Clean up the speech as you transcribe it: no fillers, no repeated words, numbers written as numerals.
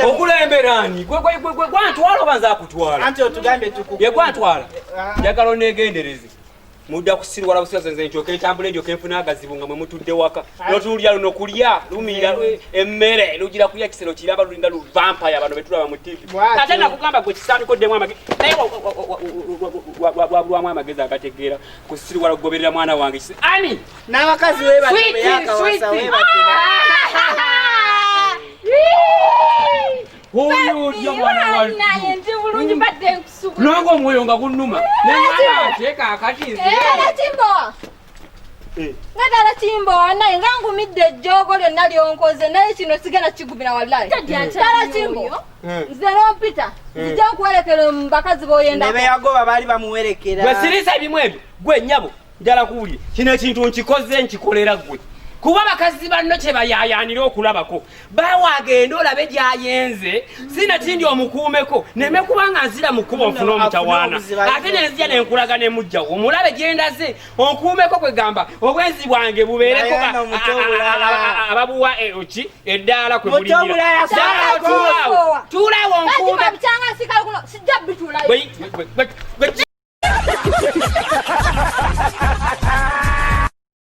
okulemberani gwantwala obanza akutwala anti otugambe tukuku ye gwantwala njagala oneegendereze mudda kusirwala busiwaza nze njoke ntambula enjoke nfuna agazibu nga mwe mutudde waka n'otulya luno kulya lumiira emmere lugira kulya kisero kiramba lulinga luvampaya bano betulaba mu TV ate nakugamba gwe kisandikoddemu amagezi naye wabulwamu amagezi agategeera kusirwala kugoberera mwana wange ani n'abakazi webatebeyakawasa webateba Oyo mwana wa Nango omwoyo nga gunnuma. Nengana teeka akati nze. Timbo. Ngadala Timbo naye ngangumidde ejjogo lyonna lyonkoze naye kino sigenda kigumira wallahi. Tala Timbo. Nze n'ompita. Nzija kuwerekera mbakazi boyenda. Nebe yagoba bali bamuwerekera. Gwe sirisa ebimu ebyo. Gwe nnyabo. Njala kuwulira. Kino ekintu nkikoze nkikolera gwe. Kuba bakazi banno kye bayayaanira okulabako bawagenda olabe gy'ayenze sina kindi omukuumeko neme kubanga nzira mu kkubo nfuna omutawaana ate ne nzija ne nkulaga ne mujjawo omulabe gye ndaze onkuumeko kwe gamba obwenzi bwange bubeereko ababuwa ki eddaala kwe bulinyira tuulaawo nkuume